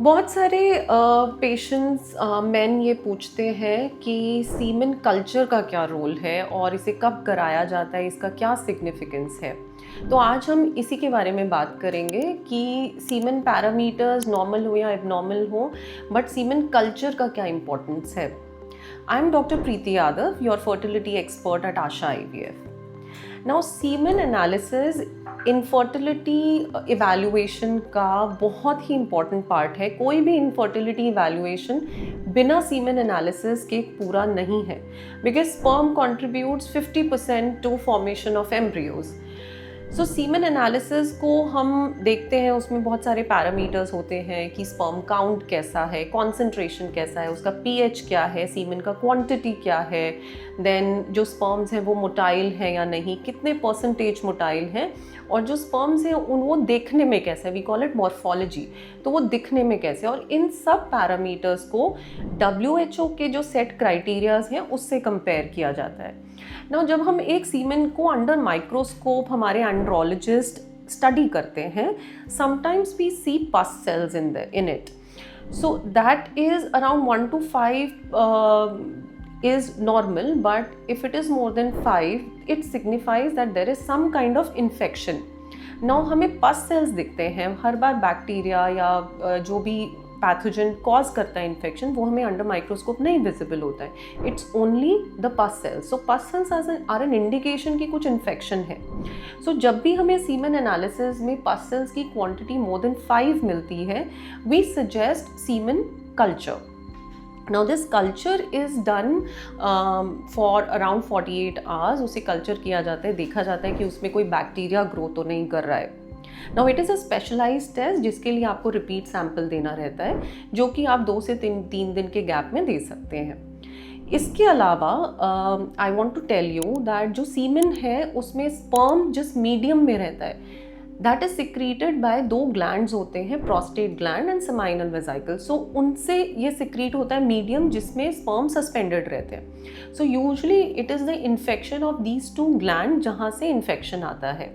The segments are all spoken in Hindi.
बहुत सारे पेशेंट्स मेन ये पूछते हैं कि सीमेन कल्चर का क्या रोल है और इसे कब कराया जाता है, इसका क्या सिग्निफिकेंस है। तो आज हम इसी के बारे में बात करेंगे कि सीमेन पैरामीटर्स नॉर्मल हो या एबनॉर्मल हो, बट सीमेन कल्चर का क्या इम्पोर्टेंस है। I am doctor Preeti Yadav, your fertility expert at Asha IVF. Now semen analysis infertility evaluation का बहुत ही इम्पॉर्टेंट पार्ट है। कोई भी इनफर्टिलिटी इवैल्यूएशन बिना सीमेन एनालिसिस के पूरा नहीं है, because sperm contributes 50% to formation of embryos. So semen analysis को हम देखते हैं, उसमें बहुत सारे पैरामीटर्स होते हैं कि स्पर्म काउंट कैसा है, कॉन्सेंट्रेशन कैसा है, उसका पीएच क्या है, सीमेन का क्वांटिटी क्या है, देन जो स्पर्म्स हैं वो मोटाइल हैं या नहीं, कितने परसेंटेज मोटाइल हैं, और जो स्पर्म्स हैं उन वो देखने में कैसे है, वी कॉल इट मॉर्फोलॉजी, तो वो दिखने में कैसे, और इन सब पैरामीटर्स को WHO के जो सेट क्राइटेरियाज हैं उससे कंपेयर किया जाता है। ना जब हम एक सीमेन को अंडर माइक्रोस्कोप हमारे एंड्रोलॉजिस्ट स्टडी करते हैं, sometimes we see pus cells in it, so that is around 1 to 5 is normal, but if it is more than 5 it signifies that there is some kind of infection. Now हमें पस सेल्स दिखते हैं, हर बार बैक्टीरिया या जो भी पैथोजन कॉज करता है इन्फेक्शन वो हमें अंडर माइक्रोस्कोप नहीं विजिबल होता है, it's only the pus cells. So pus cells are an indication कि कुछ इन्फेक्शन है। सो जब भी हमें सीमेन एनालिसिस में पस सेल्स की क्वांटिटी मोर देन 5 मिलती है, we suggest semen culture. Now this culture is done for around 48 hours। उसे कल्चर किया जाता है, देखा जाता है कि उसमें कोई बैक्टीरिया ग्रो तो नहीं कर रहा है। Now it is a specialized test जिसके लिए आपको रिपीट सैंपल देना रहता है, जो कि आप 2 से 3 दिन के गैप में दे सकते हैं। इसके अलावा I want to tell you that जो सीमेन है उसमें स्पर्म जिस मीडियम में रहता है that is secreted by 2 glands होते हैं, prostate gland and seminal vesicle. So उनसे ये सिक्रीट होता है मीडियम जिसमें स्पर्म सस्पेंडेड रहते हैं। So usually it is the infection of these 2 gland जहाँ से इन्फेक्शन आता है।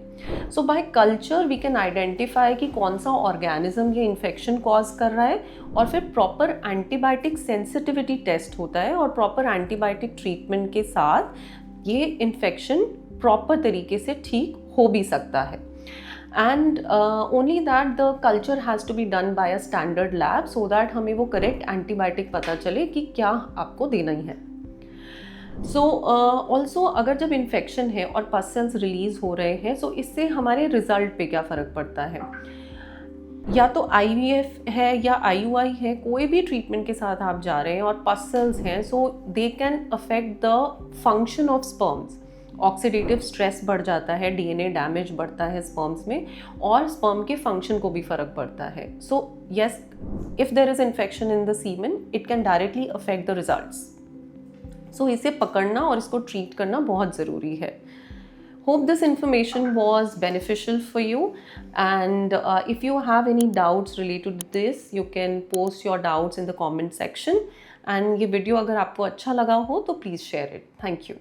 So by culture we can identify कि कौन सा ऑर्गेनिज्म ये इन्फेक्शन कॉज कर रहा है, और फिर प्रॉपर एंटीबायोटिक सेंसिटिविटी टेस्ट होता है, और प्रॉपर एंटीबायोटिक ट्रीटमेंट के साथ ये इन्फेक्शन प्रॉपर तरीके से ठीक हो भी सकता है। And only that the culture has to be done by a standard lab so that हमें वो correct antibiotic पता चले कि क्या आपको देना ही है। So also अगर जब इन्फेक्शन है और पस सेल्स रिलीज हो रहे हैं, so इससे हमारे रिजल्ट पे क्या फ़र्क पड़ता है। या तो IVF है या IUI है, कोई भी ट्रीटमेंट के साथ आप जा रहे हैं और पस सेल्स हैं, so they can affect the function of sperms। Oxidative stress बढ़ जाता है, DNA डैमेज बढ़ता है स्पर्म्स में, और स्पर्म के फंक्शन को भी फ़र्क पड़ता है। So yes, if there is infection in the semen it can directly affect the results. So इसे पकड़ना और इसको ट्रीट करना बहुत ज़रूरी है। Hope this information was beneficial for you, and if you have any doubts related to this you can post your doubts in the comment section, and ये वीडियो अगर आपको अच्छा लगा हो तो please share it. Thank you.